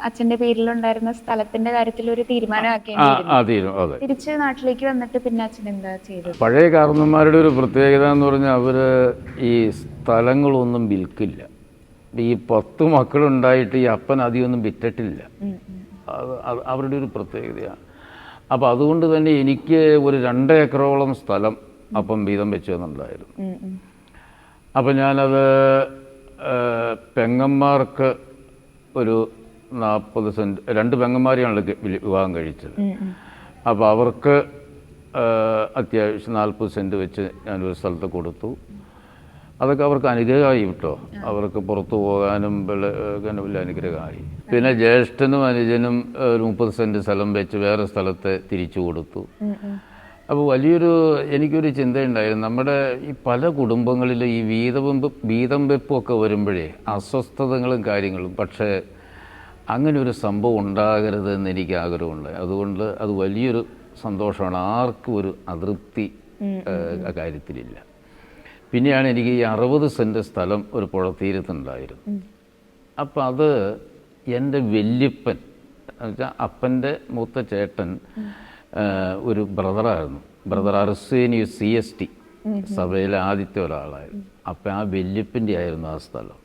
അച്ഛന്റെ പേരിലുണ്ടായിരുന്ന സ്ഥലത്തിന്റെ കാര്യത്തിൽ ഒരു തീരുമാനമാക്കിയിരുന്നു. തിരിച്ച് നാട്ടിലേക്ക് വന്നിട്ട് പിന്നെ അച്ഛൻ എന്താ ചെയ്തത്? പഴയ കാരണന്മാരുടെ ഒരു പ്രത്യേകത എന്ന് പറഞ്ഞാൽ അവര് ഈ സ്ഥലങ്ങളൊന്നും വിൽക്കില്ല. ഈ 10 മക്കളുണ്ടായിട്ട് ഈ അപ്പൻ അധികമൊന്നും വിറ്റിട്ടില്ല. അവരുടെ ഒരു പ്രത്യേകതയാണ്. അപ്പോൾ അതുകൊണ്ട് തന്നെ എനിക്ക് ഒരു 2 ഏക്കറോളം സ്ഥലം അപ്പം വീതം വെച്ച് തന്നിട്ടുണ്ടായിരുന്നു. അപ്പം ഞാനത് പെങ്ങന്മാർക്ക് ഒരു 40 സെൻറ്റ്, 2 പെങ്ങന്മാരെയാണ് വിവാഹം കഴിച്ചത്. അപ്പോൾ അവർക്ക് അത്യാവശ്യം 40 സെൻറ്റ് വെച്ച് ഞാനൊരു സ്ഥലത്ത് കൊടുത്തു. അതൊക്കെ അവർക്ക് അനുഗ്രഹമായി കേട്ടോ. അവർക്ക് പുറത്തു പോകാനും വലിയ അനുഗ്രഹമായി. പിന്നെ ജ്യേഷ്ഠനും അനുജനും ഒരു 30 സെൻറ്റ് സ്ഥലം വെച്ച് വേറെ സ്ഥലത്ത് തിരിച്ചു കൊടുത്തു. അപ്പോൾ എനിക്കൊരു ചിന്തയുണ്ടായിരുന്നു, നമ്മുടെ ഈ പല കുടുംബങ്ങളിലും ഈ വീതം വെപ്പൊക്കെ വരുമ്പോഴേ അസ്വസ്ഥതകളും കാര്യങ്ങളും, പക്ഷേ അങ്ങനെ ഒരു സംഭവം ഉണ്ടാകരുതെന്ന് എനിക്ക് ആഗ്രഹമുണ്ട്. അതുകൊണ്ട് അത് വലിയൊരു സന്തോഷമാണ്. ആർക്കും ഒരു അതൃപ്തി കാര്യത്തിലില്ല. പിന്നെയാണ് എനിക്ക് ഈ 60 സെൻറ്റ് സ്ഥലം ഒരു പുഴത്തീരത്തുണ്ടായിരുന്നു. അപ്പം അത് എൻ്റെ വല്യപ്പൻ എന്നുവെച്ചാൽ അപ്പൻ്റെ മൂത്ത ചേട്ടൻ ഒരു ബ്രദറായിരുന്നു. ബ്രദർ അർസേനിയസ് CST സഭയിലെ ആദ്യത്തെ ഒരാളായിരുന്നു. അപ്പം ആ വല്യപ്പൻ്റെ ആയിരുന്നു ആ സ്ഥലം.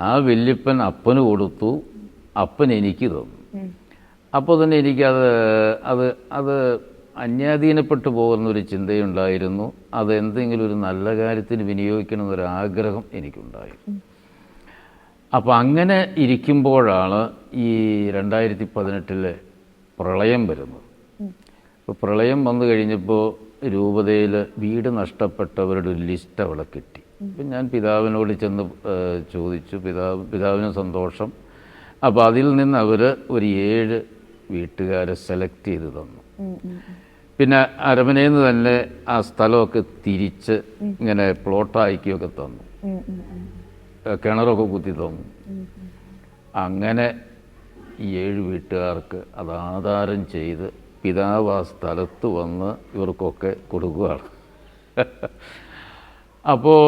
ആ വല്യപ്പൻ അപ്പന് കൊടുത്തു, അപ്പൻ എനിക്ക് തന്നു. അപ്പോൾ തന്നെ എനിക്കത് അത് അന്യാധീനപ്പെട്ടു പോകുന്നൊരു ചിന്തയുണ്ടായിരുന്നു. അത് എന്തെങ്കിലും ഒരു നല്ല കാര്യത്തിന് വിനിയോഗിക്കണമെന്നൊരാഗ്രഹം എനിക്കുണ്ടായി. അപ്പോൾ അങ്ങനെ ഇരിക്കുമ്പോഴാണ് ഈ 2018 പ്രളയം വരുന്നത്. അപ്പോൾ പ്രളയം വന്നു കഴിഞ്ഞപ്പോൾ രൂപതയിൽ വീട് നഷ്ടപ്പെട്ടവരുടെ ഒരു ലിസ്റ്റ് അവിടെ കിട്ടി. അപ്പം ഞാൻ പിതാവിനോട് ചെന്ന് ചോദിച്ചു. പിതാവിന് സന്തോഷം. അപ്പോൾ അതിൽ നിന്ന് അവർ ഒരു 7 വീട്ടുകാരെ സെലക്ട് ചെയ്ത് തന്നു. പിന്നെ അരമനയിൽ നിന്ന് തന്നെ ആ സ്ഥലമൊക്കെ തിരിച്ച് ഇങ്ങനെ പ്ലോട്ടാക്കിയൊക്കെ തന്നു. കിണറൊക്കെ കുത്തി തന്നു. അങ്ങനെ ഈ 7 വീട്ടുകാർക്ക് അത് ആധാരം ചെയ്ത് പിതാവ് ആ സ്ഥലത്ത് വന്ന് ഇവർക്കൊക്കെ കൊടുക്കുകയാണ്. അപ്പോൾ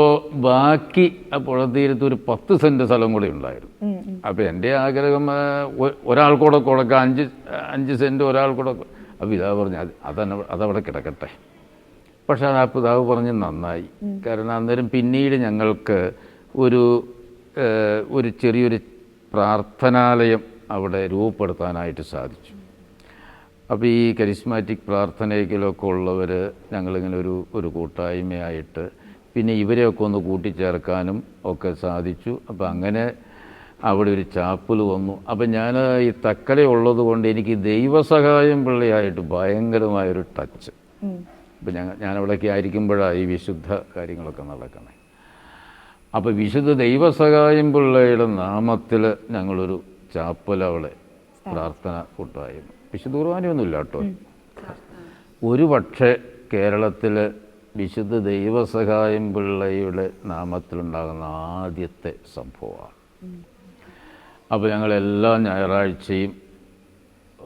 ബാക്കി ആ പുഴത്തീരത്ത് ഒരു 10 സെൻറ്റ് സ്ഥലം കൂടി ഉണ്ടായിരുന്നു. അപ്പോൾ എൻ്റെ ആഗ്രഹം ഒരാൾ കൂടെ കൊടുക്കാം, 5 സെൻറ്റ് ഒരാൾ കൂടെ. അപ്പോൾ പിതാവ് പറഞ്ഞു അതവിടെ കിടക്കട്ടെ. പക്ഷേ ആ പിതാവ് പറഞ്ഞ് നന്നായി. കാരണം അന്നേരം പിന്നീട് ഞങ്ങൾക്ക് ഒരു ചെറിയൊരു പ്രാർത്ഥനാലയം അവിടെ രൂപപ്പെടുത്താനായിട്ട് സാധിച്ചു. അപ്പോൾ ഈ കരിസ്മാറ്റിക് പ്രാർത്ഥനയിലൊക്കെ ഉള്ളവർ ഞങ്ങളിങ്ങനെ ഒരു കൂട്ടായ്മയായിട്ട് പിന്നെ ഇവരെയൊക്കെ ഒന്ന് കൂട്ടിച്ചേർക്കാനും ഒക്കെ സാധിച്ചു. അപ്പോൾ അങ്ങനെ അവിടെ ഒരു ചാപ്പൽ വന്നു. അപ്പം ഞാൻ ഈ തക്കലയുള്ളത് കൊണ്ട് എനിക്ക് ദൈവസഹായം പിള്ളയായിട്ട് ഭയങ്കരമായൊരു ടച്ച്. അപ്പം ഞാനവിടെയൊക്കെ ആയിരിക്കുമ്പോഴാണ് ഈ വിശുദ്ധ കാര്യങ്ങളൊക്കെ നടക്കുന്നത്. അപ്പോൾ വിശുദ്ധ ദൈവസഹായം പിള്ളയുടെ നാമത്തിൽ ഞങ്ങളൊരു ചാപ്പൽ അവിടെ പ്രാർത്ഥന കൂട്ടായ്മ. വിശുദ്ധ കുർബാനയൊന്നുമില്ല കേട്ടോ. ഒരു പക്ഷേ കേരളത്തിൽ വിശുദ്ധ ദൈവസഹായം പിള്ളയുടെ നാമത്തിലുണ്ടാകുന്ന ആദ്യത്തെ സംഭവമാണ്. അപ്പോൾ ഞങ്ങളെല്ലാ ഞായറാഴ്ചയും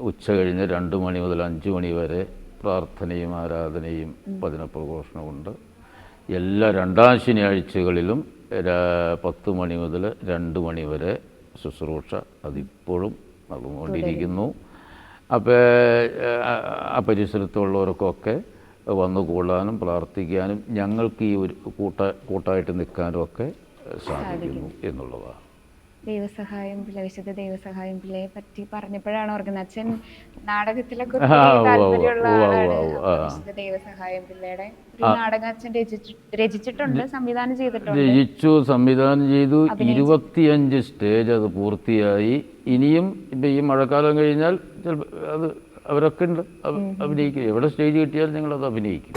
ഉച്ച കഴിഞ്ഞ് 2 മണി മുതൽ 5 മണി വരെ പ്രാർത്ഥനയും ആരാധനയും വചനപ്രഘോഷണമുണ്ട്. എല്ലാ 2ാം ശനിയാഴ്ചകളിലും 10 മണി മുതൽ 2 മണി വരെ ശുശ്രൂഷ അതിപ്പോഴും നടന്നുകൊണ്ടിരിക്കുന്നു. അപ്പോൾ ആ പരിസരത്തുള്ളവർക്കൊക്കെ വന്നു കൂടാനും പ്രാർത്ഥിക്കാനും ഞങ്ങൾക്ക് ഈ ഒരു കൂട്ടായിട്ട് നിൽക്കാനും ഒക്കെ സാധിക്കുന്നു എന്നുള്ളതാണ്. ദൈവസഹായം പിള്ള, വിശുദ്ധ ദൈവസഹായം പിള്ളയെ പറ്റി പറഞ്ഞപ്പോഴാണ് ഓർക്കുന്നത്, അച്ഛൻ നാടകത്തിലൊക്കെ വിശുദ്ധ ദൈവസഹായം പിള്ളയുടെ നാടകം അച്ഛൻ രചിച്ചിട്ടുണ്ട്, സംവിധാനം ചെയ്തിട്ടുണ്ട്. സംവിധാനം ചെയ്തു. 25 സ്റ്റേജ് അത് പൂർത്തിയായി. ഇനിയും ഇപ്പം ഈ മഴക്കാലം കഴിഞ്ഞാൽ ചിലപ്പോൾ അവരൊക്കെ ഉണ്ട് അഭിനയിക്കും. എവിടെ സ്റ്റേജ് കിട്ടിയാൽ ഞങ്ങളത് അഭിനയിക്കും.